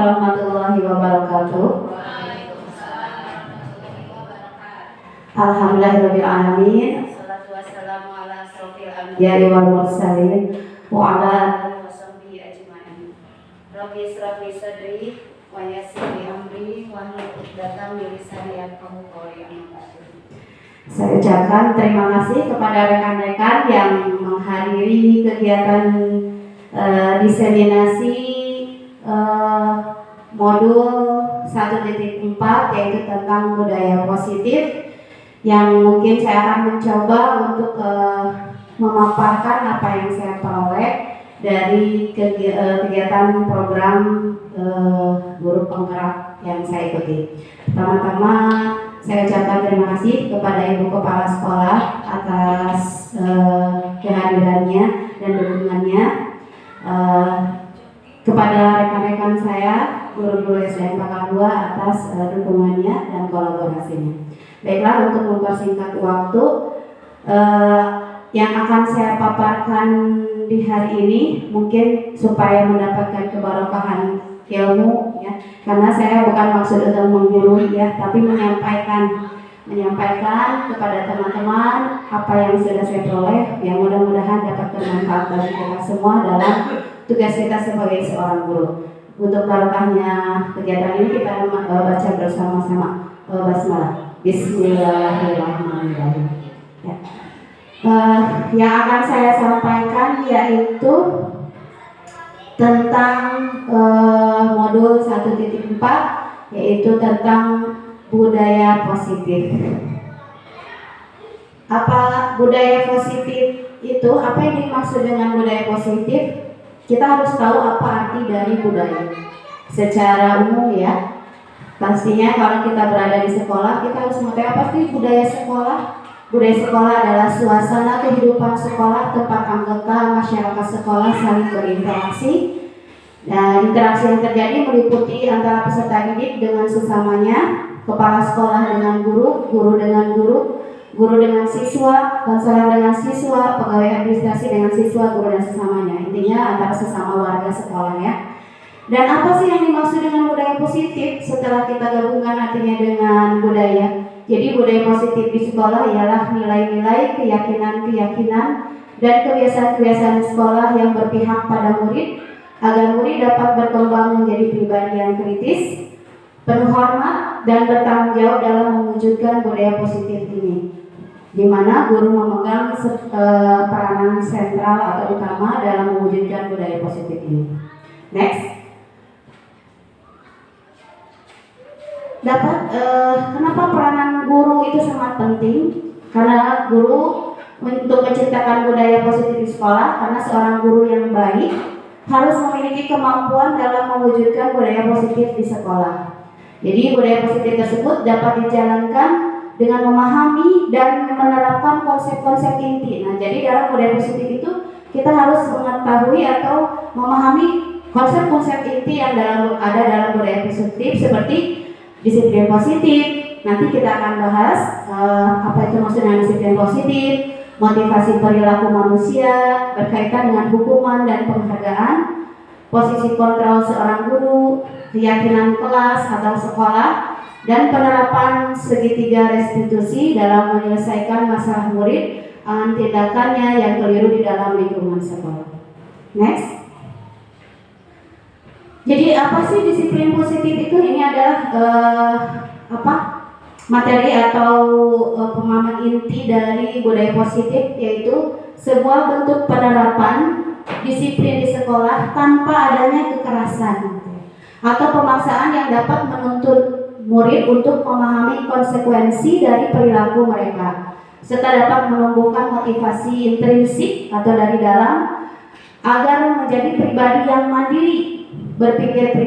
warahmatullahi wabarakatuh. Alhamdulillahirabbil alamin. Wassalatu wassalamu ala asrofil anbiya'i wal mursalin wa ala alihi washabbihi ajmain. Rabbi ishrah li sadri wa yassir li amri wahlul 'uqdatam min lisani yafqahu qawli. Saya ucapkan terima kasih kepada rekan-rekan yang menghadiri kegiatan diseminasi modul 1.4 yaitu tentang budaya positif, yang mungkin saya akan mencoba untuk memaparkan apa yang saya peroleh dari kegiatan program guru penggerak yang saya ikuti. Pertama-tama saya ucapkan terima kasih kepada Ibu Kepala Sekolah atas kehadirannya dan dukungannya, kepada rekan-rekan saya guru-guru SDN Pakar 2 atas dukungannya dan kolaborasinya. Baiklah, untuk mempersingkat waktu, yang akan saya paparkan di hari ini mungkin supaya mendapatkan keberkahan ilmu ya, karena saya bukan maksud untuk menggurui ya, tapi menyampaikan kepada teman-teman apa yang sudah saya peroleh, yang mudah-mudahan dapat bermanfaat bagi kita semua dalam tugas kita sebagai seorang guru. Untuk barokahnya kegiatan ini kita baca bersama-sama basmalah. Bismillahirrahmanirrahim. Ya. Yang akan saya sampaikan yaitu tentang modul 1.4, yaitu tentang budaya positif. Apa budaya positif itu? Apa yang dimaksud dengan budaya positif? Kita harus tahu apa arti dari budaya secara umum ya. Pastinya kalau kita berada di sekolah, kita harus mengetahui apa sih budaya sekolah. Budaya sekolah adalah suasana kehidupan sekolah, tempat anggota masyarakat sekolah saling berinteraksi. Dan interaksi yang terjadi meliputi antara peserta didik dengan sesamanya, kepala sekolah dengan guru, guru dengan guru, guru dengan siswa, konselor dengan siswa, pegawai administrasi dengan siswa, guru dan sesamanya. Intinya antara sesama warga sekolah ya. Dan apa sih yang dimaksud dengan budaya positif? Setelah kita gabungkan artinya dengan budaya. Jadi budaya positif di sekolah ialah nilai-nilai, keyakinan-keyakinan, dan kebiasaan-kebiasaan sekolah yang berpihak pada murid, agar murid dapat berkembang menjadi pribadi yang kritis, penuh hormat, dan bertanggung jawab dalam mewujudkan budaya positif ini, di mana guru memegang peranan sentral atau utama dalam mewujudkan budaya positif ini. Next. Kenapa peranan guru itu sangat penting? Karena guru untuk menciptakan budaya positif di sekolah, karena seorang guru yang baik harus memiliki kemampuan dalam mewujudkan budaya positif di sekolah. Jadi budaya positif tersebut dapat dijalankan dengan memahami dan menerapkan konsep-konsep inti. Nah, jadi dalam budaya positif itu kita harus mengetahui atau memahami konsep-konsep inti yang ada dalam budaya positif, seperti disiplin positif. Nanti kita akan bahas apa itu maksudnya disiplin positif, motivasi perilaku manusia berkaitan dengan hukuman dan penghargaan, posisi kontrol seorang guru, keyakinan kelas atau sekolah, dan penerapan segitiga restitusi dalam menyelesaikan masalah murid dengan tindakannya yang keliru di dalam lingkungan sekolah. Next. Jadi apa sih disiplin positif itu? Ini adalah materi atau pemahaman inti dari budaya positif, yaitu sebuah bentuk penerapan disiplin di sekolah tanpa adanya kekerasan atau pemaksaan yang dapat menuntut murid untuk memahami konsekuensi dari perilaku mereka, serta dapat menumbuhkan motivasi intrinsik atau dari dalam agar menjadi pribadi yang mandiri, berpikir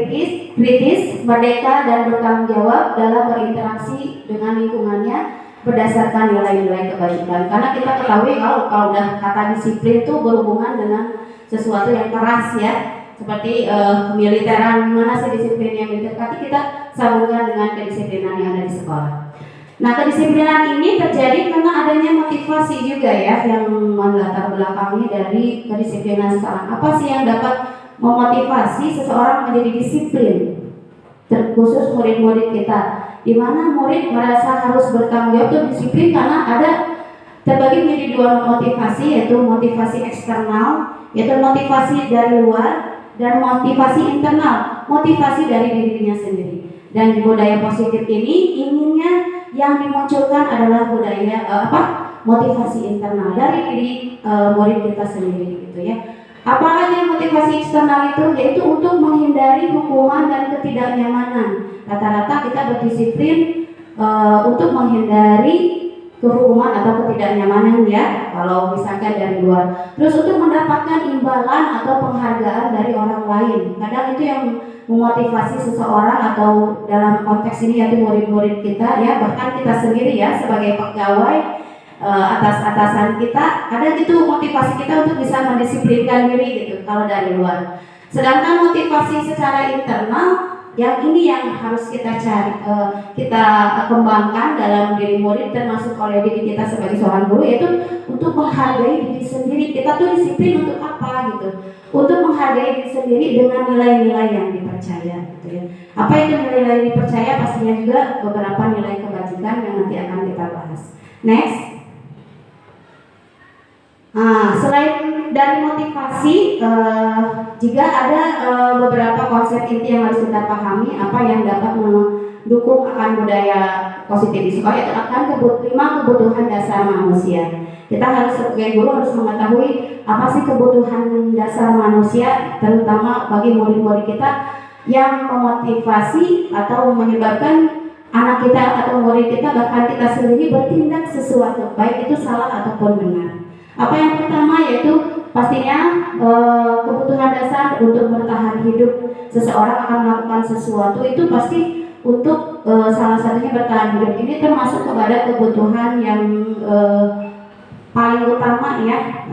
kritis, merdeka, dan bertanggung jawab dalam berinteraksi dengan lingkungannya berdasarkan nilai-nilai kebaikan. Karena kita ketahui kalau udah kata disiplin itu berhubungan dengan sesuatu yang keras ya, seperti militeran. Gimana sih disiplinnya militer? Tapi kita sambungkan dengan kedisiplinan yang ada di sekolah. Nah, kedisiplinan ini terjadi karena adanya motivasi juga ya, yang melatar belakangi dari kedisiplinan seseorang. Apa sih yang dapat memotivasi seseorang menjadi disiplin? terkhusus murid-murid kita, di mana murid merasa harus bertanggung jawab untuk disiplin karena ada terbagi menjadi dua motivasi, yaitu motivasi eksternal, yaitu motivasi dari luar, dan motivasi internal, motivasi dari dirinya sendiri. Dan di budaya positif ini inginnya yang dimunculkan adalah budaya motivasi internal dari diri murid kita sendiri, gitu ya. Apa aja motivasi eksternal itu? Yaitu untuk menghindari hukuman dan ketidaknyamanan. Rata-rata kita berdisiplin untuk menghindari kehukuman atau ketidaknyamanan ya, kalau misalkan dari luar. Terus untuk mendapatkan imbalan atau penghargaan dari orang lain. Kadang itu yang memotivasi seseorang, atau dalam konteks ini yaitu murid-murid kita ya, bahkan kita sendiri ya sebagai pegawai atas atasan kita, ada gitu motivasi kita untuk bisa mendisiplinkan diri gitu kalau dari luar. Sedangkan motivasi secara internal, yang ini yang harus kita cari, kita kembangkan dalam diri murid, termasuk oleh diri kita sebagai seorang guru, yaitu untuk menghargai diri sendiri. Kita tuh disiplin untuk apa gitu? Untuk menghargai diri sendiri dengan nilai-nilai yang dipercaya gitu ya. Apa itu nilai-nilai dipercaya? Pastinya juga beberapa nilai kebajikan yang nanti akan kita bahas. Next. Selain dari motivasi, jika ada beberapa konsep inti yang harus kita pahami, apa yang dapat mendukung akan budaya positif di sekolah, yaitu akan 5 kebutuhan dasar manusia. Kita harus sebagai guru harus mengetahui apa sih kebutuhan dasar manusia, terutama bagi murid-murid kita yang memotivasi atau menyebabkan anak kita atau murid kita, bahkan kita sendiri bertindak sesuatu, baik itu salah ataupun benar. Apa yang pertama yaitu pastinya kebutuhan dasar untuk bertahan hidup. Seseorang akan melakukan sesuatu itu pasti untuk salah satunya bertahan hidup. Ini termasuk kepada kebutuhan yang paling utama ya.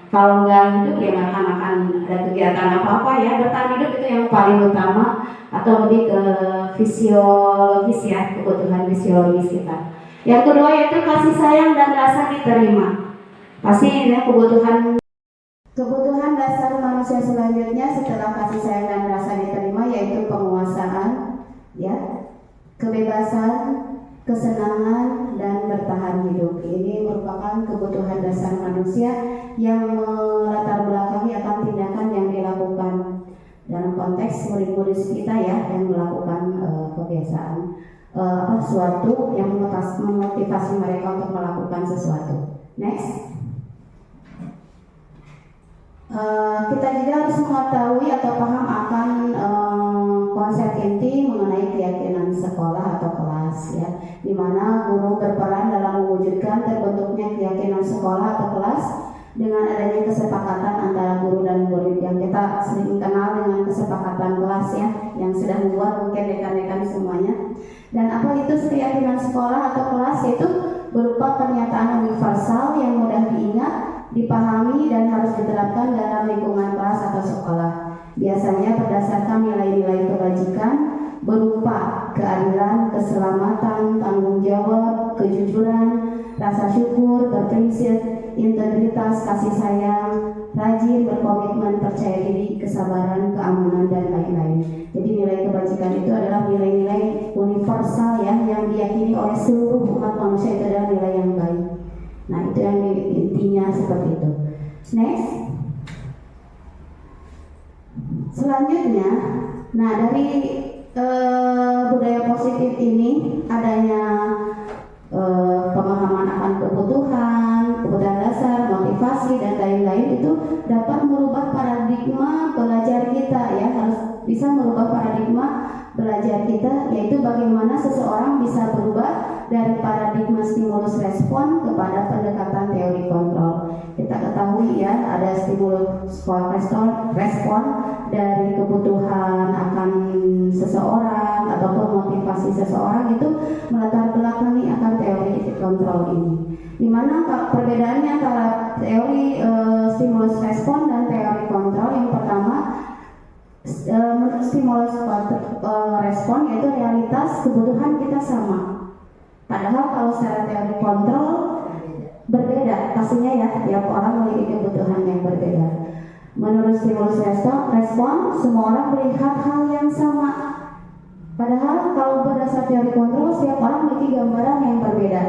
Kalau nggak hidup ya nggak akan ada kegiatan apa-apa ya. Bertahan hidup itu yang paling utama, atau lebih ke fisiologis ya, kebutuhan fisiologis kita. Yang kedua yaitu kasih sayang dan rasa diterima. Pasti ini kebutuhan dasar manusia selanjutnya setelah kasih sayang dan rasa diterima, yaitu penguasaan, ya, kebebasan, kesenangan, dan bertahan hidup. Ini merupakan kebutuhan dasar manusia yang melatar belakangi akan tindakan yang dilakukan dalam konteks murid-murid kita ya, yang melakukan kebiasaan suatu yang memotivasi mereka untuk melakukan sesuatu. Next. Kita juga harus mengetahui atau paham akan konsep inti mengenai keyakinan sekolah atau kelas ya, di mana guru berperan dalam mewujudkan terbentuknya keyakinan sekolah atau kelas dengan adanya kesepakatan antara guru dan murid, yang kita sering kenal dengan kesepakatan kelas ya, yang sudah dibuat mungkin rekan-rekan semuanya. Dan apa itu keyakinan sekolah atau kelas? Yaitu berupa pernyataan universal yang mudah diingat, dipahami, dan harus diterapkan dalam lingkungan kelas atau sekolah. Biasanya berdasarkan nilai-nilai kebajikan berupa keadilan, keselamatan, tanggung jawab, kejujuran, rasa syukur, berprinsip, integritas, kasih sayang, rajin, berkomitmen, percaya diri, kesabaran, keamanan, dan lain-lain. Jadi nilai kebajikan itu adalah nilai-nilai universal ya, yang diyakini oleh seluruh umat manusia, itu adalah nilai yang baik. Nah, itu yang intinya seperti itu. Next. Selanjutnya, nah dari budaya positif ini adanya pemahaman akan kebutuhan dasar, motivasi, dan lain-lain, itu dapat merubah paradigma belajar kita ya, harus bisa merubah paradigma belajar kita, yaitu bagaimana seseorang bisa berubah dari paradigma stimulus respon kepada pendekatan teori kontrol. Kita ketahui ya, ada stimulus respon dari kebutuhan akan seseorang ataupun motivasi seseorang, itu melatar belakangi akan teori kontrol ini. Di mana perbedaannya antara teori stimulus respon dan teori kontrol? Yang pertama, stimulus respon yaitu realitas kebutuhan kita sama. Padahal kalau secara teori kontrol berbeda, pastinya ya, tiap orang memiliki kebutuhan yang berbeda. Menurut stimulus respon, semua orang melihat hal yang sama. Padahal kalau berdasar teori kontrol, setiap orang memiliki gambaran yang berbeda.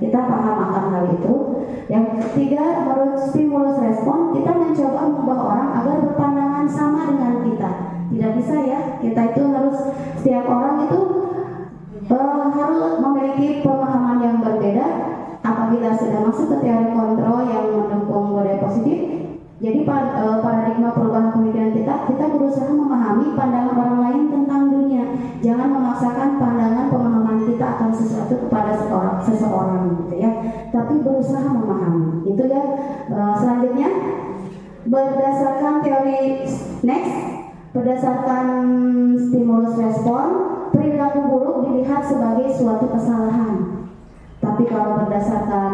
Kita paham akan hal itu. Yang ketiga, menurut stimulus respon, kita mencoba mengubah orang agar berpandangan sama dengan kita. Tidak bisa ya, kita itu harus, setiap orang itu harus memiliki pemahaman yang berbeda. Apabila sudah masuk ke teori kontrol yang mendukung budaya positif, jadi paradigma perubahan pemikiran kita berusaha memahami pandangan orang lain tentang dunia. Jangan memaksakan pandangan pemahaman kita akan sesuatu kepada seseorang gitu ya. Tapi berusaha memahami. Itu ya. Selanjutnya, berdasarkan teori next, berdasarkan stimulus respon, perilaku buruk dilihat sebagai suatu kesalahan. Tapi kalau berdasarkan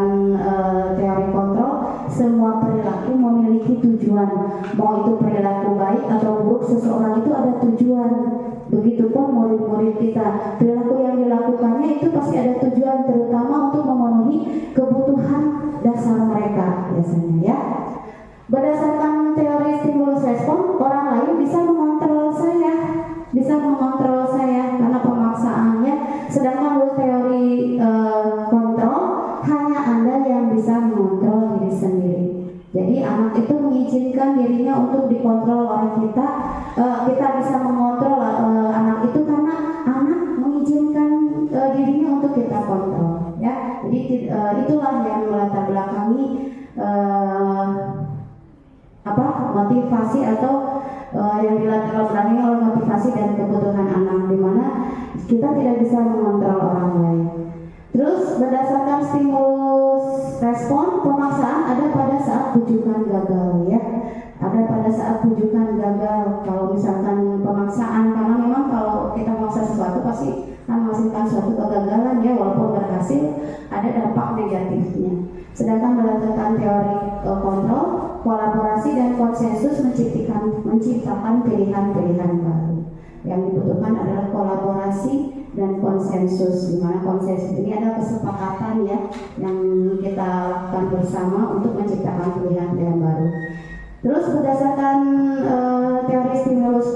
teori kontrol, semua perilaku memiliki tujuan. Mau itu perilaku baik atau buruk seseorang itu ada tujuan. Begitupun murid-murid kita, perilaku yang dilakukannya itu pasti ada tujuan, terutama untuk memenuhi kebutuhan dasar mereka biasanya ya. Berdasarkan teori stimulus respon, orang lain bisa mengontrol saya karena pemaksaannya. Sedangkan menurut teori kontrol, hanya Anda yang bisa mengontrol diri sendiri. Jadi anak itu mengizinkan dirinya untuk dikontrol oleh kita. Kita bisa mengontrol anak itu karena anak mengizinkan dirinya untuk kita kontrol. Ya, jadi itulah yang melatar belakangi motivasi atau yang dilatar belakangi oleh motivasi dan kebutuhan anak, di mana kita tidak bisa mengontrol orang lain. Terus berdasarkan stimulus respon, pemaksaan ada pada saat bujukan gagal ya. Ada pada saat bujukan gagal. Kalau misalkan pemaksaan, karena memang kalau kita memaksa sesuatu pasti akan menghasilkan suatu kegagalan ya, walaupun berhasil ada dampak negatifnya. Sedangkan berdasarkan teori kontrol, kolaborasi dan konsensus menciptakan pilihan-pilihan baru. Yang dibutuhkan adalah kolaborasi dan konsensus, di mana konsensus ini adalah kesepakatan ya yang kita lakukan bersama untuk menciptakan pilihan-pilihan baru. Terus berdasarkan teori stimulus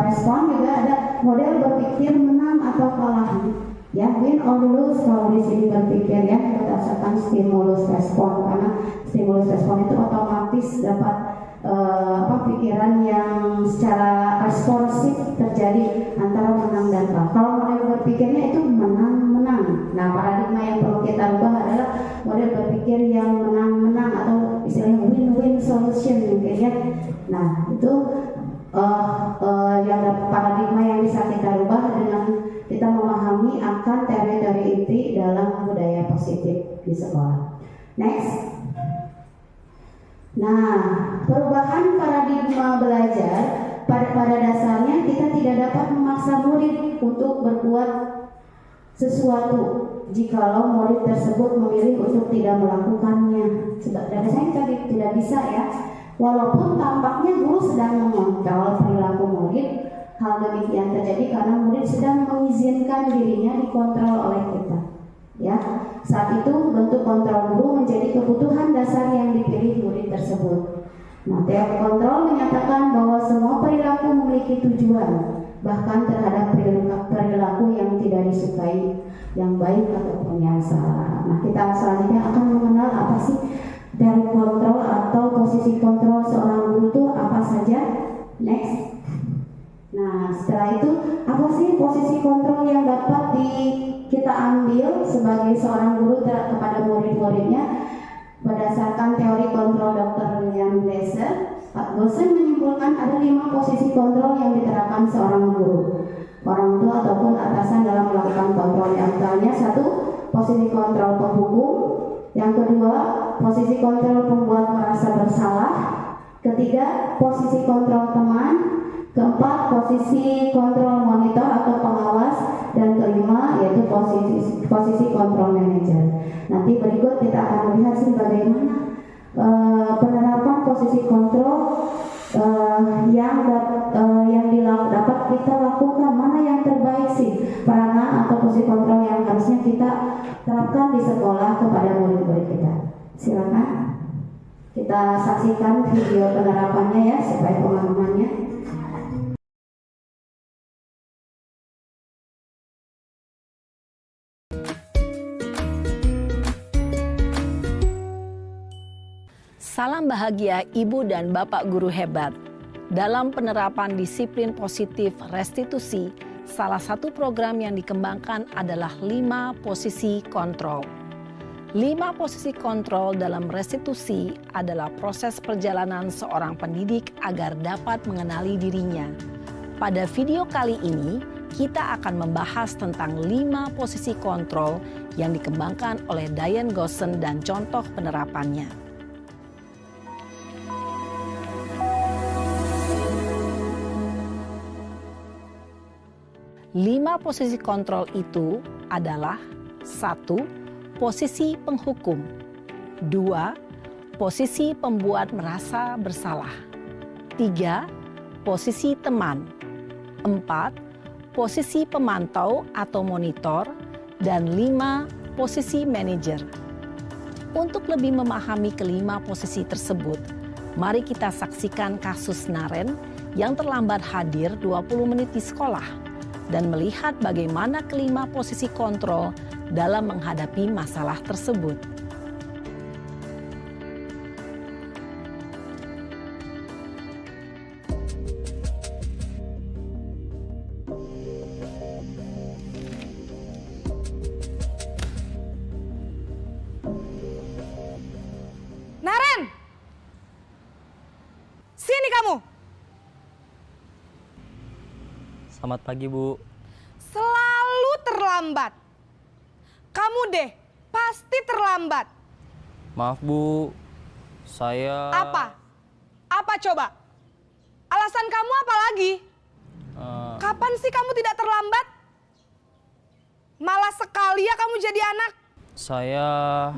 respon juga ada model berpikir menang atau kalah. Ya, win or lose kalau di sini berpikir ya berdasarkan stimulus respon, karena stimulus respon itu otomatis dapat pikiran yang secara responsif terjadi antara menang dan kalah. Kalau model berpikirnya itu menang-menang. Nah, paradigma yang perlu kita ubah adalah model berpikir yang menang-menang atau istilahnya win-win solution gitu ya. Nah, itu yang paradigma yang bisa kita ubah dengan kita memahami akan teori-teori inti dalam budaya positif di sekolah. Next. Nah, perubahan paradigma belajar pada dasarnya kita tidak dapat memaksa murid untuk berbuat sesuatu jikalau murid tersebut memilih untuk tidak melakukannya. Dasarnya kita tidak bisa ya. Walaupun tampaknya guru sedang mengontrol perilaku murid, hal demikian terjadi karena murid sedang mengizinkan dirinya dikontrol oleh kita. Ya, saat itu bentuk kontrol guru menjadi kebutuhan dasar yang dipilih murid tersebut. Nah, teori kontrol menyatakan bahwa semua perilaku memiliki tujuan, bahkan terhadap perilaku yang tidak disukai, yang baik ataupun yang salah. Nah, kita selanjutnya akan mengenal apa sih teori kontrol atau posisi kontrol seorang guru itu apa saja. Next. Nah, setelah itu apa sih posisi kontrol yang dapat kita ambil sebagai seorang guru kepada murid-muridnya? Berdasarkan teori kontrol Dr. William Glasser, Pak dosen menyimpulkan ada 5 posisi kontrol yang diterapkan seorang guru, orang tua ataupun atasan dalam melakukan kontrol. Antaranya 1, posisi kontrol penghukum. Yang kedua, posisi kontrol pembuat merasa bersalah. Ketiga, posisi kontrol teman. Keempat, posisi kontrol monitor atau pengawas. Dan kelima, yaitu posisi kontrol manajer. Nanti berikut kita akan melihat sih bagaimana penerapan posisi kontrol yang dapat kita lakukan, mana yang terbaik sih peranan atau posisi kontrol yang harusnya kita terapkan di sekolah kepada murid-murid kita. Silakan kita saksikan video penerapannya ya supaya pemahamannya. Salam bahagia Ibu dan Bapak guru hebat. Dalam penerapan disiplin positif restitusi, salah satu program yang dikembangkan adalah 5 posisi kontrol. 5 posisi kontrol dalam restitusi adalah proses perjalanan seorang pendidik agar dapat mengenali dirinya. Pada video kali ini, kita akan membahas tentang 5 posisi kontrol yang dikembangkan oleh Diane Goossen dan contoh penerapannya. 5 posisi kontrol itu adalah 1. Posisi penghukum. 2. Posisi pembuat merasa bersalah. 3. Posisi teman. 4. Posisi pemantau atau monitor. Dan 5. Posisi manajer. Untuk lebih memahami kelima posisi tersebut, mari kita saksikan kasus Naren yang terlambat hadir 20 menit di sekolah dan melihat bagaimana kelima posisi kontrol dalam menghadapi masalah tersebut. Naren! Sini kamu! Selamat pagi, Bu. Selalu terlambat. Kamu deh, pasti terlambat. Maaf, Bu. Saya... Apa? Apa coba? Alasan kamu apa lagi? Kapan sih kamu tidak terlambat? Malas sekali ya kamu jadi anak. Saya...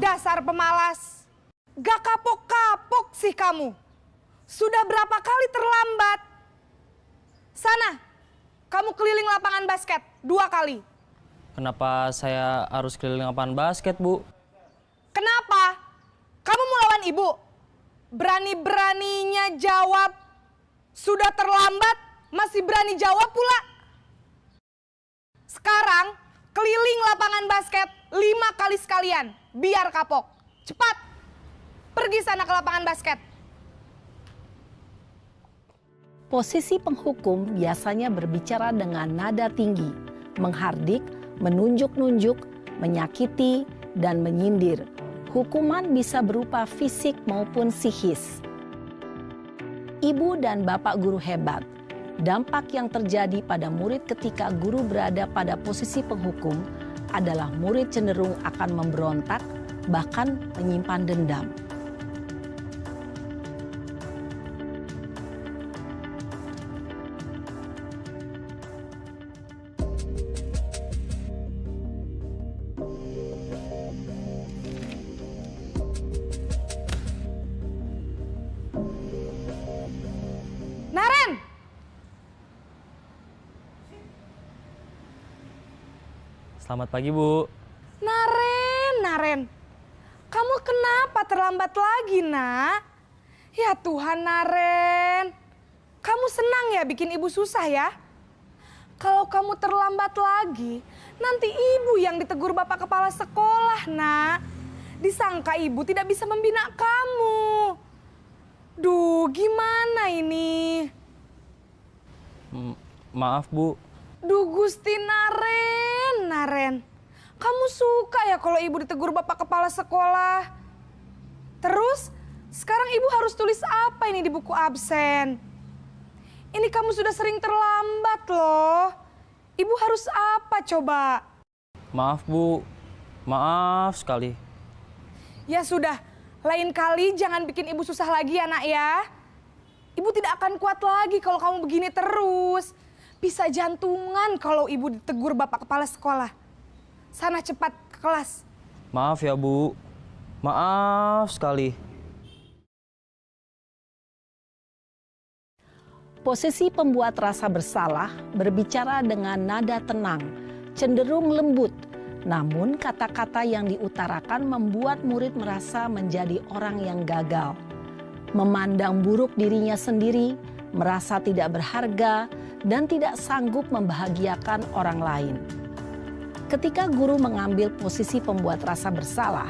Dasar pemalas. Gak kapok-kapok sih kamu. Sudah berapa kali terlambat? Sana. Kamu keliling lapangan basket 2 kali. Kenapa saya harus keliling lapangan basket, Bu? Kenapa? Kamu mau lawan ibu? Berani-beraninya jawab. Sudah terlambat, masih berani jawab pula. Sekarang, keliling lapangan basket 5 kali sekalian. Biar kapok. Cepat. Pergi sana ke lapangan basket. Posisi penghukum biasanya berbicara dengan nada tinggi, menghardik, menunjuk-nunjuk, menyakiti, dan menyindir. Hukuman bisa berupa fisik maupun psikis. Ibu dan Bapak guru hebat, dampak yang terjadi pada murid ketika guru berada pada posisi penghukum adalah murid cenderung akan memberontak, bahkan menyimpan dendam. Naren! Selamat pagi, Bu. Naren. Kamu kenapa terlambat lagi, nak? Ya Tuhan, Naren. Kamu senang ya bikin ibu susah ya? Kalau kamu terlambat lagi, nanti ibu yang ditegur bapak kepala sekolah, nak. Disangka ibu tidak bisa membina kamu. Duh, gimana ini? Maaf, Bu. Duh, Gusti Naren. Kamu suka ya kalau ibu ditegur bapak kepala sekolah? Terus, sekarang ibu harus tulis apa ini di buku absen? Ini kamu sudah sering terlambat loh. Ibu harus apa coba? Maaf, Bu. Maaf sekali. Ya sudah, lain kali jangan bikin ibu susah lagi ya, nak ya. Ibu tidak akan kuat lagi kalau kamu begini terus. Bisa jantungan kalau ibu ditegur bapak kepala sekolah. Sana cepat ke kelas. Maaf ya, Bu. Maaf sekali. Posisi pembuat rasa bersalah berbicara dengan nada tenang, cenderung lembut. Namun kata-kata yang diutarakan membuat murid merasa menjadi orang yang gagal. Memandang buruk dirinya sendiri, merasa tidak berharga, dan tidak sanggup membahagiakan orang lain. Ketika guru mengambil posisi pembuat rasa bersalah,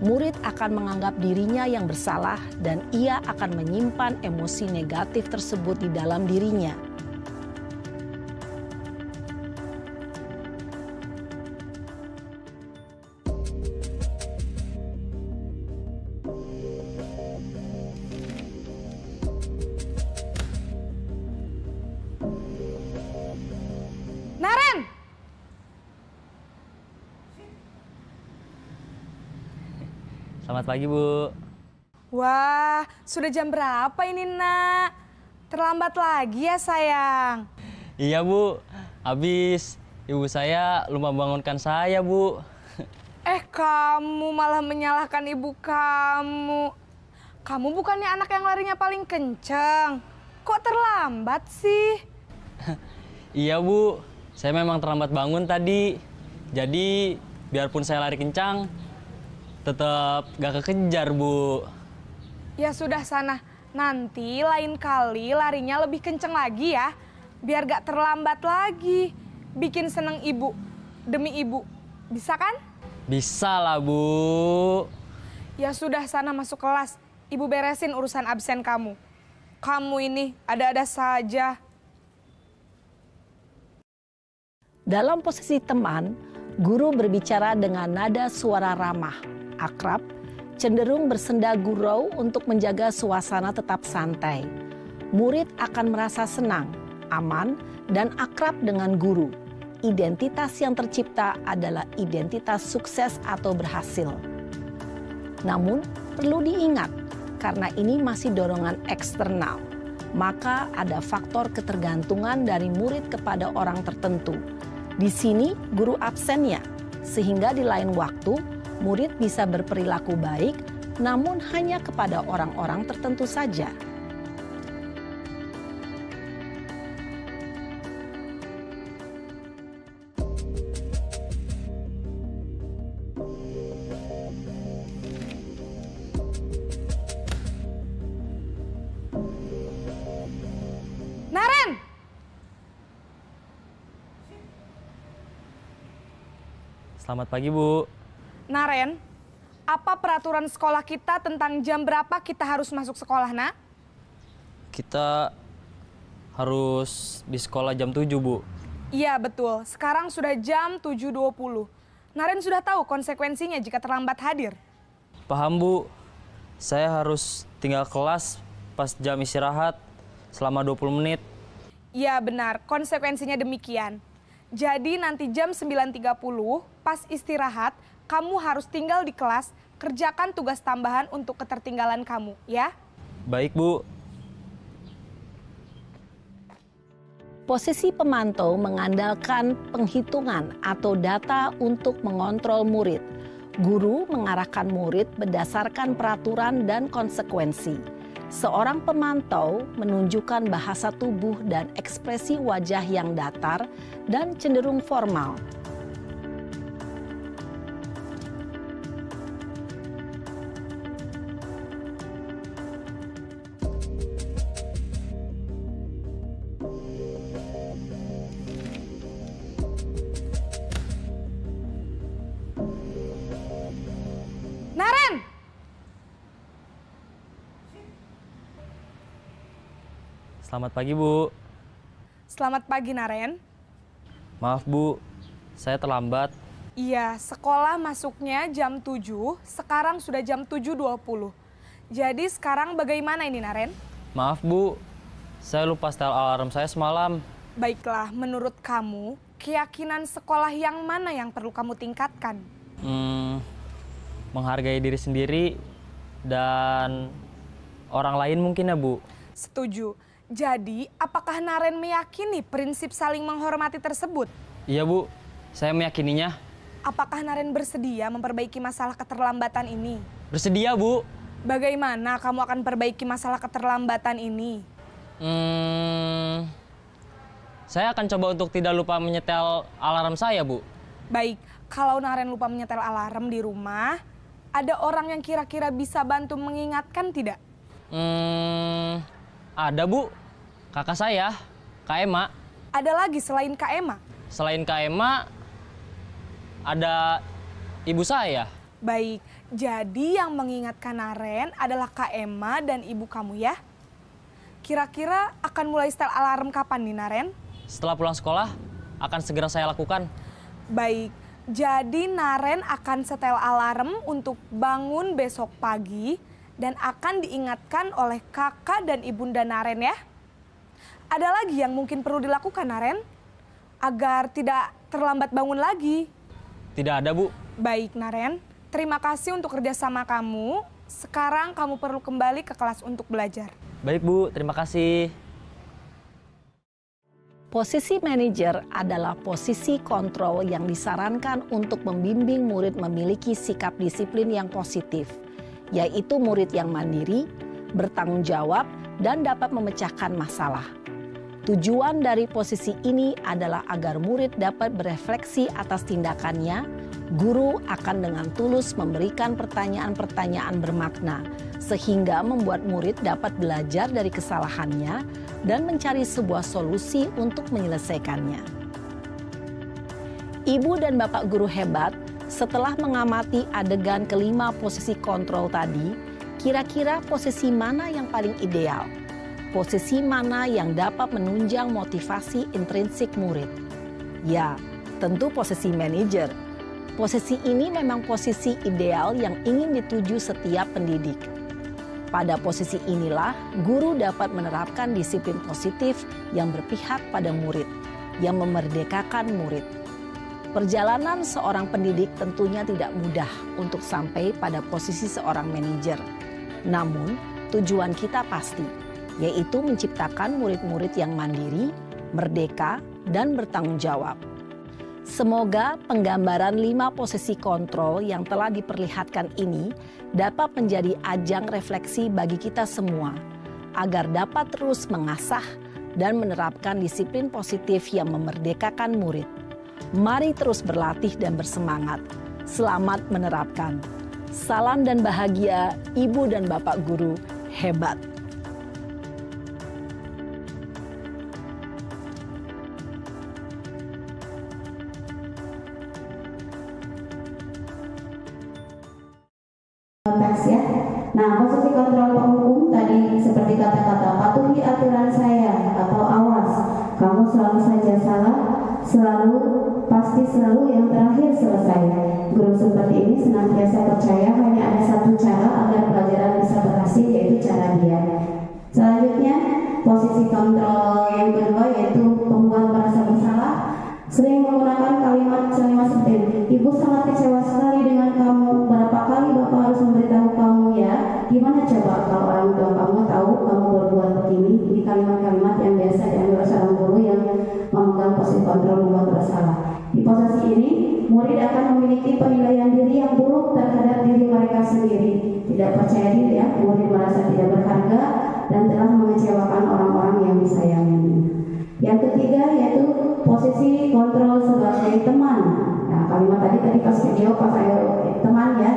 murid akan menganggap dirinya yang bersalah dan ia akan menyimpan emosi negatif tersebut di dalam dirinya. Naren! Selamat pagi, Bu. Wah, sudah jam berapa ini, Nak? Terlambat lagi ya, sayang. Iya, Bu. Habis ibu saya lupa bangunkan saya, Bu. Kamu malah menyalahkan ibu kamu. Kamu bukannya anak yang larinya paling kenceng. Kok terlambat sih? Iya, Bu. Saya memang terlambat bangun tadi. Jadi, biarpun saya lari kencang, tetap gak kekejar, Bu. Ya sudah sana, nanti lain kali larinya lebih kenceng lagi ya. Biar gak terlambat lagi. Bikin seneng ibu, demi ibu. Bisa kan? Bisa lah, Bu. Ya sudah sana masuk kelas. Ibu beresin urusan absen kamu. Kamu ini ada-ada saja. Dalam posisi teman, guru berbicara dengan nada suara ramah, akrab, cenderung bersenda gurau untuk menjaga suasana tetap santai. Murid akan merasa senang, aman, dan akrab dengan guru. Identitas yang tercipta adalah identitas sukses atau berhasil. Namun, perlu diingat, karena ini masih dorongan eksternal, maka ada faktor ketergantungan dari murid kepada orang tertentu. Di sini guru absennya, sehingga di lain waktu murid bisa berperilaku baik, namun hanya kepada orang-orang tertentu saja. Naren! Selamat pagi, Bu. Naren, apa peraturan sekolah kita tentang jam berapa kita harus masuk sekolah, Nak? Kita harus di sekolah jam 7, Bu. Iya, betul. Sekarang sudah jam 7.20. Naren sudah tahu konsekuensinya jika terlambat hadir. Paham, Bu. Saya harus tinggal kelas pas jam istirahat selama 20 menit. Iya, benar. Konsekuensinya demikian. Jadi nanti jam 9.30 pas istirahat, kamu harus tinggal di kelas, kerjakan tugas tambahan untuk ketertinggalan kamu, ya? Baik, Bu. Posisi pemantau mengandalkan penghitungan atau data untuk mengontrol murid. Guru mengarahkan murid berdasarkan peraturan dan konsekuensi. Seorang pemantau menunjukkan bahasa tubuh dan ekspresi wajah yang datar dan cenderung formal. Naren! Selamat pagi, Bu. Selamat pagi, Naren. Maaf, Bu. Saya terlambat. Iya, sekolah masuknya jam 7, sekarang sudah jam 7.20. Jadi sekarang bagaimana ini, Naren? Maaf, Bu. Saya lupa setel alarm saya semalam. Baiklah, menurut kamu, keyakinan sekolah yang mana yang perlu kamu tingkatkan? Menghargai diri sendiri dan orang lain mungkin ya, Bu. Setuju. Jadi, apakah Naren meyakini prinsip saling menghormati tersebut? Iya, Bu. Saya meyakininya. Apakah Naren bersedia memperbaiki masalah keterlambatan ini? Bersedia, Bu. Bagaimana kamu akan perbaiki masalah keterlambatan ini? Saya akan coba untuk tidak lupa menyetel alarm saya, Bu. Baik, kalau Naren lupa menyetel alarm di rumah, ada orang yang kira-kira bisa bantu mengingatkan tidak? Ada, Bu. Kakak saya, Kak Ema. Ada lagi selain Kak Ema? Selain Kak Ema, ada ibu saya. Baik, jadi yang mengingatkan Naren adalah Kak Emma dan ibu kamu ya? Kira-kira akan mulai setel alarm kapan nih Naren? Setelah pulang sekolah, akan segera saya lakukan. Baik, jadi Naren akan setel alarm untuk bangun besok pagi dan akan diingatkan oleh kakak dan ibunda Naren ya. Ada lagi yang mungkin perlu dilakukan Naren? Agar tidak terlambat bangun lagi. Tidak ada, Bu. Baik Naren, terima kasih untuk kerjasama kamu. Sekarang kamu perlu kembali ke kelas untuk belajar. Baik, Bu. Terima kasih. Posisi manajer adalah posisi kontrol yang disarankan untuk membimbing murid memiliki sikap disiplin yang positif, yaitu murid yang mandiri, bertanggung jawab, dan dapat memecahkan masalah. Tujuan dari posisi ini adalah agar murid dapat berefleksi atas tindakannya. Guru akan dengan tulus memberikan pertanyaan-pertanyaan bermakna, sehingga membuat murid dapat belajar dari kesalahannya dan mencari sebuah solusi untuk menyelesaikannya. Ibu dan Bapak guru hebat, setelah mengamati adegan kelima posisi kontrol tadi, kira-kira posisi mana yang paling ideal? Posisi mana yang dapat menunjang motivasi intrinsik murid? Ya, tentu posisi manajer. Posisi ini memang posisi ideal yang ingin dituju setiap pendidik. Pada posisi inilah, guru dapat menerapkan disiplin positif yang berpihak pada murid, yang memerdekakan murid. Perjalanan seorang pendidik tentunya tidak mudah untuk sampai pada posisi seorang manajer. Namun, tujuan kita pasti, yaitu menciptakan murid-murid yang mandiri, merdeka, dan bertanggung jawab. Semoga penggambaran 5 posisi kontrol yang telah diperlihatkan ini dapat menjadi ajang refleksi bagi kita semua, agar dapat terus mengasah dan menerapkan disiplin positif yang memerdekakan murid. Mari terus berlatih dan bersemangat. Selamat menerapkan. Salam dan bahagia, Ibu dan Bapak guru hebat. Teks ya. Nah, posisi kontrol penghukum tadi seperti kata-kata patuhi aturan saya atau awas, kamu selalu saja salah, pasti selalu yang terakhir selesai. Guru seperti ini senantiasa percaya hanya ada satu cara agar pelajaran bisa berhasil, yaitu cara dia. Selanjutnya, posisi kontrol yang kedua yaitu pembuat merasa bersalah. Sering menggunakan kalimat seperti ini. Ibu sangat kecewa sekali dengan kamu. Berapa kali Bapak harus memberitahu kamu ya? Gimana coba kalau orang tua kamu tahu kamu berbuat begini? Ini kalimat-kalimat yang biasa diambil seorang guru yang memegang posisi kontrol membuat bersalah. Di posisi ini, murid akan memiliki penilaian diri yang buruk terhadap diri mereka sendiri. Tidak percaya diri ya, murid merasa tidak berharga dan telah mengecewakan orang-orang yang disayanginya. Yang ketiga yaitu posisi kontrol sebagai teman. Nah, kalimat tadi pas video pas ayo teman ya,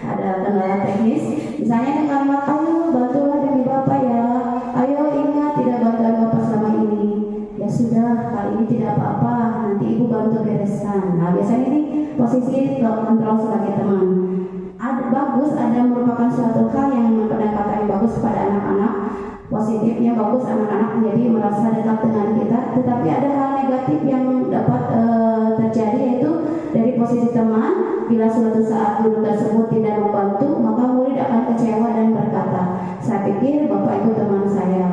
ada kendala teknis. Misalnya ada kalimat ayo bantulah demi Bapak ya, ayo ingat tidak bantuan Bapak selama ini. Ya sudah, kali ini tidak apa-apa, nanti Ibu bantu bereskan. Nah, biasanya ini posisi kontrol sebagai teman. Bagus, ada merupakan suatu hal yang pendekatan yang bagus pada anak-anak. Positifnya bagus, anak-anak menjadi merasa dekat dengan kita, tetapi ada hal negatif yang dapat terjadi, yaitu dari posisi teman. Bila suatu saat guru tersebut tidak membantu, maka murid akan kecewa dan berkata, saya pikir Bapak itu teman saya.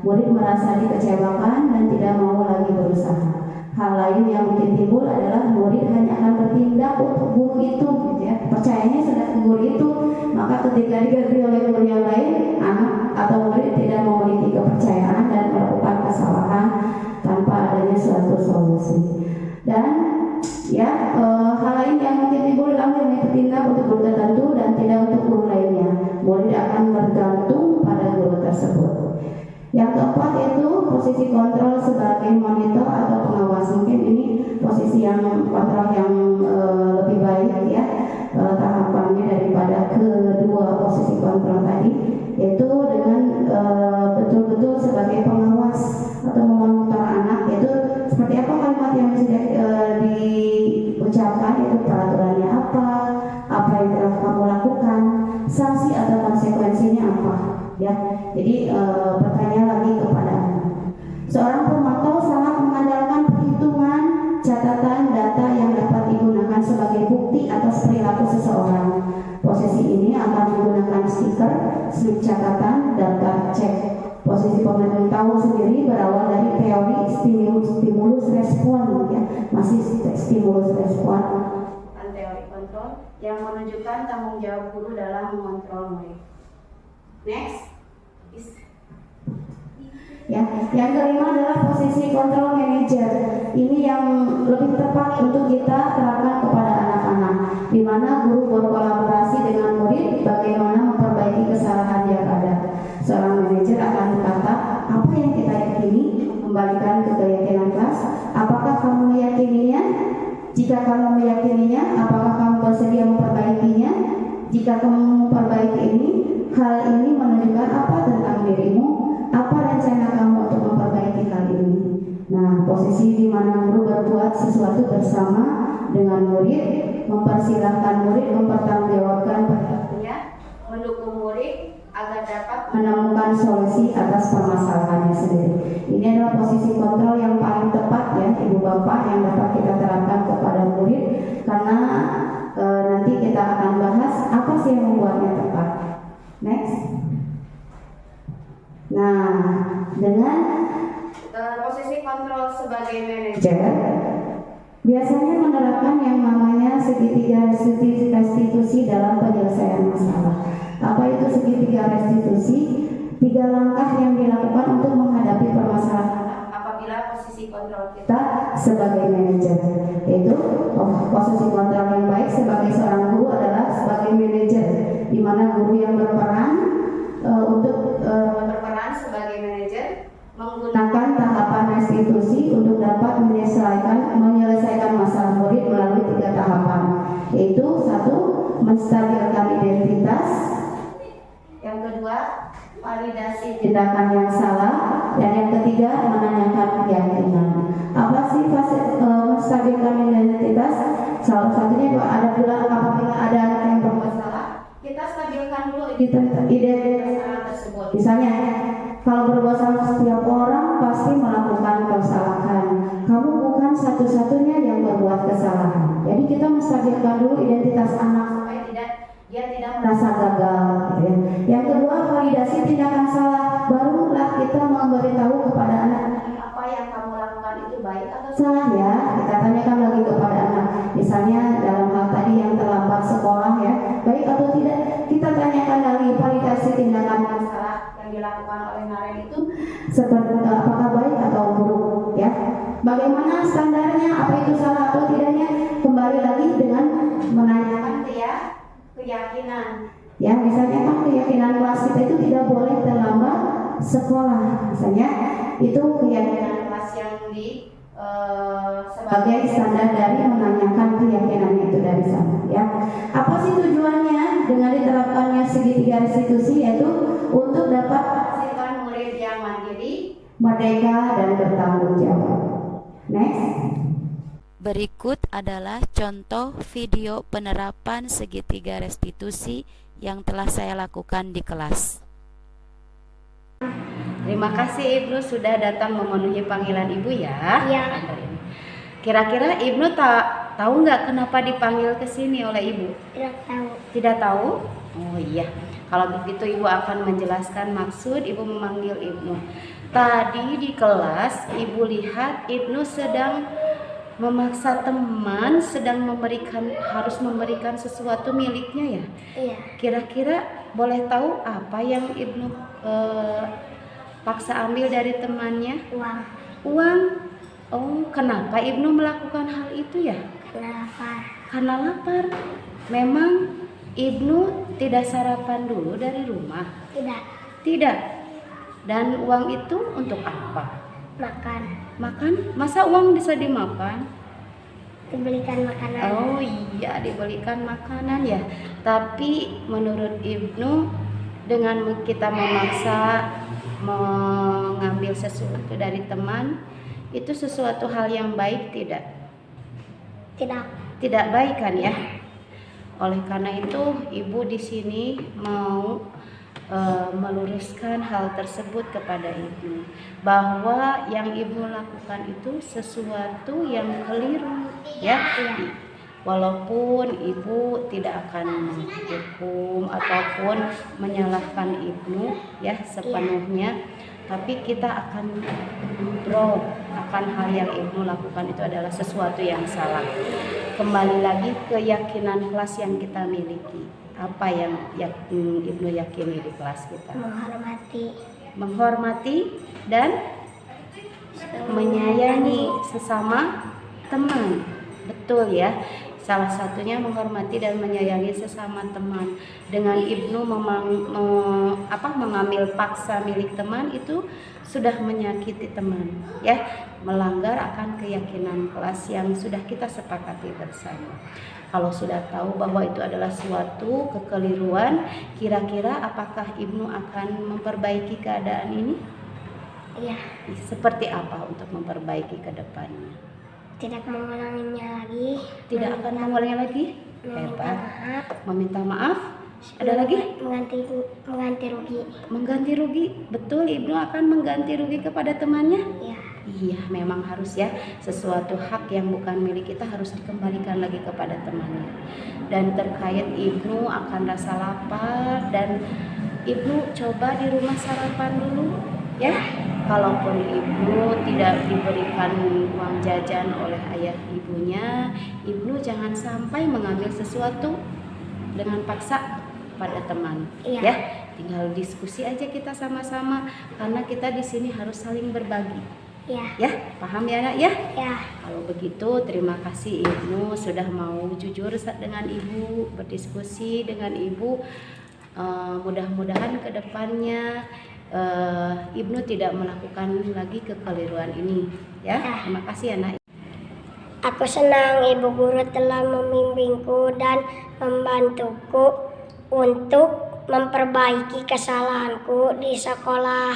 Murid merasa dikecewakan dan tidak mau lagi berusaha. Hal lain yang mungkin timbul adalah murid hanya akan bertindak untuk guru itu, gitu ya. Percayanya sudah ke guru itu, maka ketika diganti oleh guru yang lain, anak atau murid tidak memiliki kepercayaan dan melakukan kesalahan tanpa adanya suatu solusi. Dan ya, hal lain yang mungkin timbul adalah yang bertindak untuk guru tertentu dan tidak untuk guru lainnya. Murid akan bergantung pada guru tersebut. Yang keempat itu posisi kontrol sebagai monitor atau pengawas. Mungkin ini posisi yang kontrol yang lebih baik ya tahapannya daripada kedua posisi kontrol tadi, yaitu dengan betul-betul sebagai pengawas atau memonitor anak. Yaitu seperti apa kalimat yang sudah diucapkan, itu peraturannya apa yang kamu lakukan, sanksi atau konsekuensinya apa? Ya, jadi bertanya lagi kepada anak. Seorang pemantau sangat mengandalkan perhitungan, catatan, data yang dapat digunakan sebagai bukti atas perilaku seseorang. Posisi ini akan menggunakan stiker, slip catatan, daftar cek. Posisi pemantau sendiri berawal dari teori stimulus respon, ya, masih stimulus respon. Teori kontrol yang menunjukkan tanggung jawab guru dalam mengontrol murid. Next. Ya, yang kelima adalah posisi kontrol manager. Ini yang lebih tepat untuk kita terapkan kepada anak-anak, di mana guru berkolaborasi dengan murid bagaimana memperbaiki kesalahan yang ada. Seorang manajer akan berkata, apa yang kita yakini, kembalikan ke keyakinan kelas. Apakah kamu meyakininya? Jika kamu meyakininya, apakah kamu bersedia memperbaikinya? Jika kamu memperbaiki ini, hal ini menunjukkan apa tentang dirimu? Apa rencana kamu untuk memperbaiki hal ini? Nah, posisi di mana guru berbuat sesuatu bersama dengan murid, mempersilahkan murid mempertanggungjawabkan perilakunya, mendukung murid agar dapat menemukan solusi atas permasalahannya sendiri. Ini adalah posisi kontrol yang paling tepat, ya, Ibu Bapak, yang dapat kita terapkan kepada murid, karena nanti kita akan bahas apa sih yang membuatnya tepat. Next. Nah, dengan posisi kontrol sebagai manajer, biasanya menerapkan yang namanya segitiga restitusi dalam penyelesaian masalah. Apa itu segitiga restitusi? 3 langkah yang dilakukan untuk menghadapi permasalahan apabila posisi kontrol kita sebagai manajer. Yaitu posisi kontrol yang baik sebagai seorang guru adalah sebagai manajer, di mana guru yang berperan berperan sebagai manajer menggunakan tahapan restitusi untuk dapat menyelesaikan masalah murid melalui 3 tahapan, yaitu 1. Menstabilkan identitas, yang kedua validasi tindakan yang salah, dan yang ketiga menanyakan keyakinan. Apa sih menstabilkan identitas? Salah satunya apabila ada anak yang berbuat salah, kita stabilkan dulu identitas anak tersebut. Misalnya, kalau berbuat salah, setiap orang pasti melakukan kesalahan. Kamu bukan satu-satunya yang berbuat kesalahan. Jadi kita menstabilkan dulu identitas anak supaya dia tidak merasa gagal, gitu ya. Yang kedua, validasi tindakan salah. Barulah kita memberitahu kepada anak apa yang kamu lakukan itu baik atau salah, ya. Kita tanyakan lagi kepada anak. Misalnya dalam hal tadi yang terlambat sekolah, ya, baik atau tidak. Kita tanyakan lagi validasi tindakan yang salah yang dilakukan oleh Naren itu seperti apakah baik atau buruk, ya. Bagaimana standarnya, apa itu salah atau tidaknya? Kembali lagi dengan menanyakan keyakinan. Ya, misalnya kan keyakinan kelas kita itu tidak boleh terlambat sekolah. Misalnya itu keyakinan kelas yang sebagai standar dari menanyakan keyakinannya itu dari sana, ya. Apa sih tujuannya dengan diterapkannya segitiga restitusi? Yaitu untuk dapat menghasilkan murid yang mandiri, merdeka, dan bertanggung jawab. Next. Berikut adalah contoh video penerapan segitiga restitusi yang telah saya lakukan di kelas. Terima kasih Ibnu sudah datang memenuhi panggilan Ibu, ya. Iya. Kira-kira Ibnu tahu nggak kenapa dipanggil ke sini oleh Ibu? Tidak tahu. Tidak tahu? Oh iya. Kalau begitu Ibu akan menjelaskan maksud Ibu memanggil Ibnu. Tadi di kelas Ibu lihat Ibnu sedang memaksa teman, harus memberikan sesuatu miliknya, ya. Iya. Kira-kira boleh tahu apa yang Ibnu paksa ambil dari temannya? Uang. Uang. Oh, kenapa Ibnu melakukan hal itu, ya? Karena lapar. Memang Ibnu tidak sarapan dulu dari rumah? Tidak. Tidak. Dan uang itu untuk apa? Makan. Makan? Masa uang bisa dimakan? Dibelikan makanan. Oh iya, dibelikan makanan, ya. Tapi menurut Ibnu, dengan kita memaksa mengambil sesuatu dari teman, itu sesuatu hal yang baik tidak? Tidak. Tidak baik, kan, ya? Oleh karena itu, Ibu di sini mau meluruskan hal tersebut kepada Ibu, bahwa yang Ibu lakukan itu sesuatu yang keliru, ya. Walaupun Ibu tidak akan menghukum ataupun menyalahkan Ibu ya sepenuhnya, tapi kita akan ngobrol akan hal yang Ibu lakukan itu adalah sesuatu yang salah. Kembali lagi keyakinan kelas yang kita miliki. Apa yang Ibu yakini di kelas kita? Menghormati dan menyayangi sesama teman. Betul ya. Salah satunya menghormati dan menyayangi sesama teman. Dengan Ibnu mengambil paksa milik teman itu sudah menyakiti teman, ya, melanggar akan keyakinan kelas yang sudah kita sepakati bersama. Kalau sudah tahu bahwa itu adalah suatu kekeliruan, kira-kira apakah Ibnu akan memperbaiki keadaan ini? Iya. Seperti apa untuk memperbaiki ke depannya? Tidak mengulanginya lagi. Tidak akan mengulangi lagi? Hebat. Meminta maaf. Ada lagi? Mengganti rugi. Mengganti rugi. Betul, Ibnu akan mengganti rugi kepada temannya? Iya. Iya, memang harus ya. Sesuatu hak yang bukan milik kita harus dikembalikan lagi kepada temannya. Dan terkait Ibnu akan rasa lapar dan Ibnu coba di rumah sarapan dulu, ya. Kalaupun Ibnu tidak diberikan uang jajan oleh ayah ibunya, Ibnu jangan sampai mengambil sesuatu dengan paksa pada teman, iya. Ya. Tinggal diskusi aja kita sama-sama karena kita di sini harus saling berbagi. Iya. Ya, paham ya, Nak ya? Ya. Kalau begitu terima kasih Ibnu sudah mau jujur dengan Ibu, berdiskusi dengan Ibu. Mudah-mudahan ke depannya Ibnu tidak melakukan lagi kekeliruan ini, ya. Terima kasih ya, Nak. Aku senang Ibu Guru telah membimbingku dan membantuku untuk memperbaiki kesalahanku di sekolah.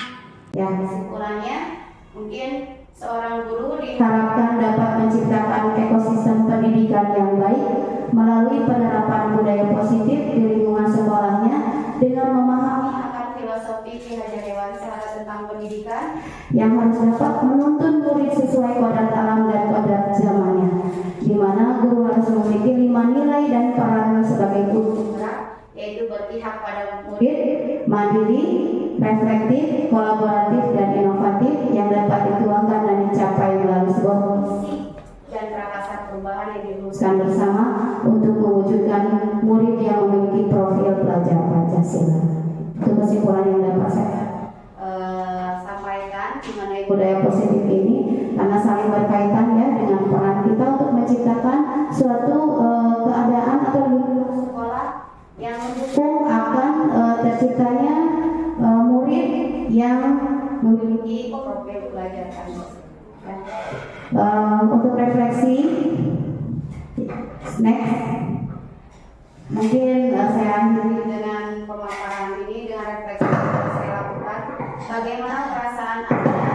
Ya, kesimpulannya mungkin seorang guru diharapkan dapat menciptakan ekosistem pendidikan yang baik melalui penerapan budaya positif di lingkungan sekolahnya dengan memahami akan filosofi Ki Hajar Dewantara tentang pendidikan yang harus dapat menuntun murid sesuai kodrat alam dan kodrat zamannya, di mana guru harus memiliki 5 nilai dan peran sebagai guru penggerak, yaitu berpihak pada murid, mandiri, reflektif, kolaboratif, dan inovatif yang dapat dituangkan dan dicapai melalui sebuah visi dan prakarsa perubahan yang dirumuskan bersama untuk mewujudkan murid yang memiliki profil pelajar Pancasila. Itu kesimpulan yang dapat saya sampaikan mengenai budaya positif ini, karena saling berkaitan ya dengan peran kita untuk menciptakan suatu keadaan atau lingkungan sekolah yang mendukung akan terciptanya murid yang memiliki profil belajar Pancasila. Untuk refleksi, next, mungkin saya akhiri dengan pemaparan ini dengan refleksi yang saya lakukan. Bagaimana perasaan Anda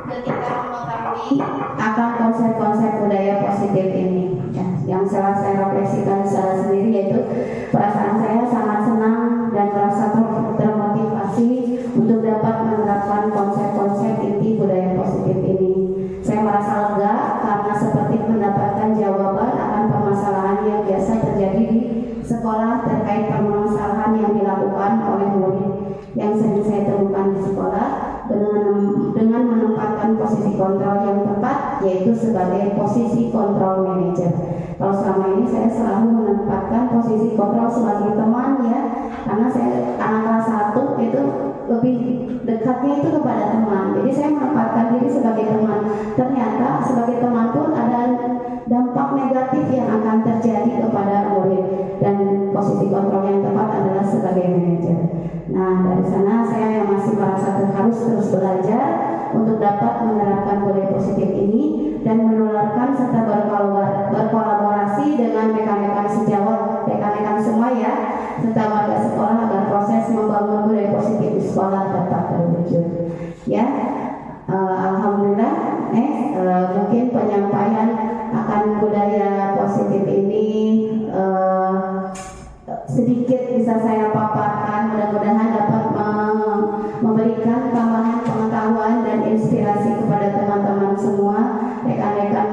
ketika mengetahui akan konsep-konsep budaya positif ini? Ya, yang saya refleksikan secara sendiri yaitu perasaan saya sangat senang dan merasa termotivasi untuk dapat menerapkan konsep-konsep inti budaya positif ini. Saya merasa lega karena seperti mendapatkan jawaban akan permasalahan yang biasa terjadi di sekolah terkait permasalahan yang dilakukan oleh murid yang sering saya temukan di sekolah dengan menempatkan posisi kontrol yang tepat, yaitu sebagai posisi kontrol manager. Kalau selama ini saya selalu menempatkan posisi kontrol sebagai teman ya, karena saya anak kelas 1 itu lebih dekatnya itu kepada teman. Jadi saya menempatkan diri sebagai teman. Ternyata sebagai teman pun ada dampak negatif yang akan terjadi kepada murid, dan posisi kontrol yang tepat adalah sebagai manajer. Nah, dari sana saya yang masih merasa harus terus belajar untuk dapat menerapkan budaya positif ini dan menularkan serta berkolaborasi dengan rekan-rekan sejawat, rekan-rekan semua ya, serta warga sekolah agar proses membangun budaya positif di sekolah dapat terwujud. Ya, alhamdulillah. Mungkin penyampaian akan budaya positif ini sedikit bisa saya paparkan, mudah-mudahan dapat memberikan tambahan pengetahuan dan inspirasi kepada teman-teman semua, rekan-rekan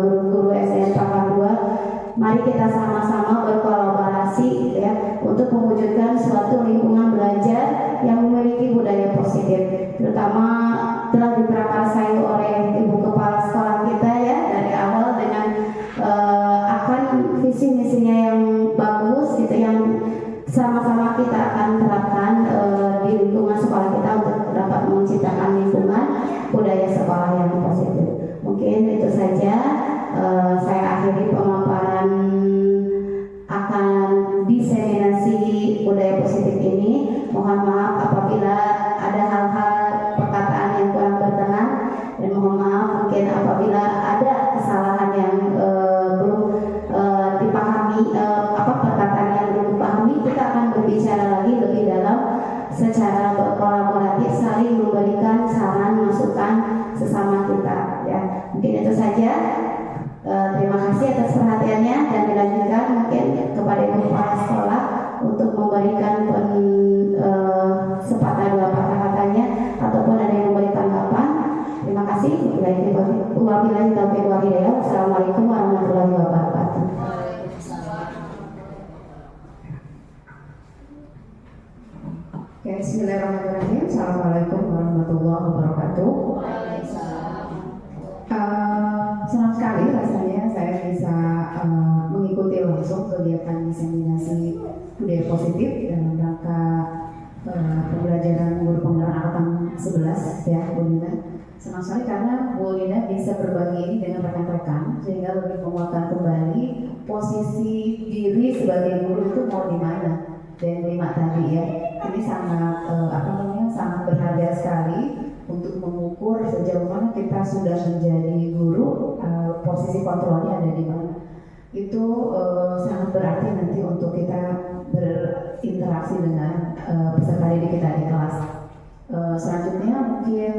guru-guru SDN Pangkal 2. Mari kita sama-sama berkolaborasi ya untuk mewujudkan suatu lingkungan belajar yang memiliki budaya positif, terutama telah diprakarsai oleh Ibu Kepala Sekolah kita ya dari awal dengan akan visi misinya yang bagus gitu, yang sama-sama kita akan terapkan di lingkungan sekolah kita untuk dapat menciptakan lingkungan budaya sekolah yang positif. Mungkin itu saja, saya akhiri pemaparan akan diseminasi budaya positif ini. Mohon maaf apabila ada hal-hal perkataan yang kurang berkenan, dan mohon maaf mungkin apabila ada kesalahan yang belum dipahami, perkataan yang belum dipahami, kita akan berbicara lagi lebih dalam secara berkolaboratif, saling memberikan saran masukan sesama kita ya. Mungkin itu saja. Terima kasih atas perhatiannya, dan dilanjutkan mungkin kepada Ibu Kepala Sekolah untuk memberikan sepatah dua patah katanya ataupun ada yang memberi tanggapan. Terima kasih. Wabillahi taufiq wal hidayah. Wassalamualaikum warahmatullahi wabarakatuh. Oke, bismillahirrahmanirrahim. Assalamualaikum warahmatullahi wabarakatuh. Senang sekali rasanya saya bisa mengikuti langsung kegiatan diseminasi budaya positif dalam rangka pembelajaran guru pembelajaran angkatan 11 ya, Bu Nina. Senang sekali karena Bu Nina bisa berbagi ini dengan rekan-rekan sehingga lebih menguatkan kembali posisi diri sebagai guru itu mau di mana. Dan 5 tadi ya, ini sangat sangat berharga sekali untuk mengukur sejauh mana kita sudah menjadi guru, posisi kontrolnya ada di mana. Itu sangat berarti nanti untuk kita berinteraksi dengan peserta didik kita di kelas. Selanjutnya mungkin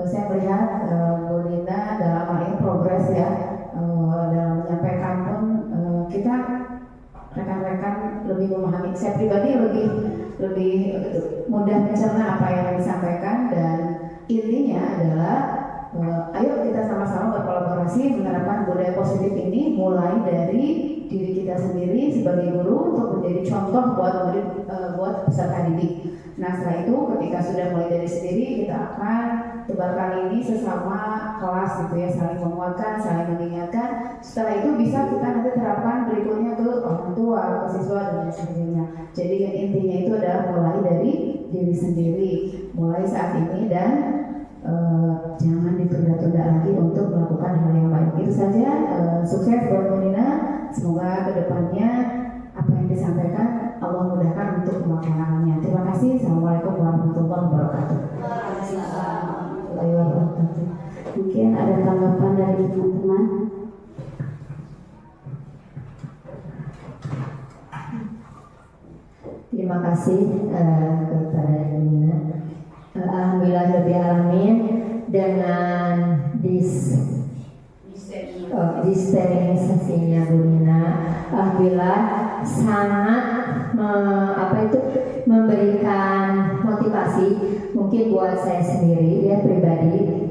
saya melihat Bu Nina dalam hal ini progres ya, dalam menyampaikan pun kita rekan-rekan lebih memahami. Saya pribadi lebih mudah mencerna apa yang disampaikan, dan intinya adalah ayo kita sama-sama berkolaborasi menerapkan budaya positif ini mulai dari diri kita sendiri sebagai guru untuk menjadi contoh buat peserta didik. Nah setelah itu ketika sudah mulai dari sendiri, kita akan tebarkan ini sesama kelas gitu ya, saling menguatkan, saling mengingatkan. Setelah itu bisa kita nanti terapkan berikutnya ke orang tua, ke siswa dan lain sebagainya. Jadi yang intinya itu adalah mulai dari diri sendiri, mulai saat ini, dan jangan ditunda-tunda lagi untuk melakukan hal yang baik. Itu saja. Sukses buat Bu Nina. Semoga kedepannya apa yang disampaikan Allah mudahkan untuk melaksanakannya. Terima kasih. Assalamualaikum warahmatullahi wabarakatuh. Mungkin ada tanggapan dari teman-teman. Terima kasih kepada Ibu Nina. Alhamdulillahirrahmanirrahim, dengan disterilisasinya Bu Nina, alhamdulillah sangat memberikan motivasi mungkin buat saya sendiri ya pribadi.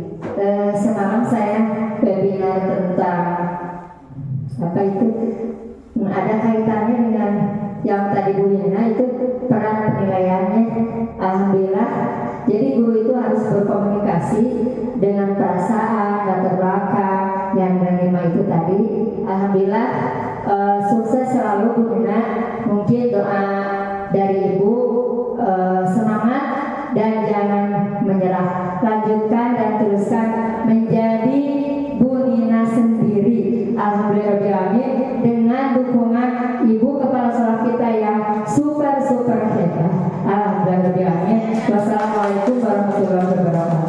Semalam saya webinar tentang ada kaitannya dengan yang tadi Bu Nina, itu peran penilaiannya. Alhamdulillah, jadi guru itu harus berkomunikasi dengan perasaan, latar belakang yang menerima itu tadi. Alhamdulillah, sukses selalu Bu Nina. Mungkin doa dari Ibu, semangat dan jangan menyerah. Lanjutkan dan teruskan menjadi Bu Nina sendiri. Alhamdulillah, dengan dukungan Ibu Kepala Sekolah kita yang super hebat. Alhamdulillah. Wassalamualaikum warahmatullahi wabarakatuh.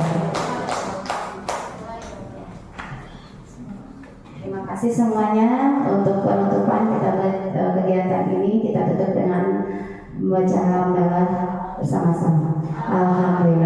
Terima kasih semuanya. Untuk penutupan kita kegiatan ini kita tutup dengan membaca hamdalah bersama-sama. Alhamdulillah.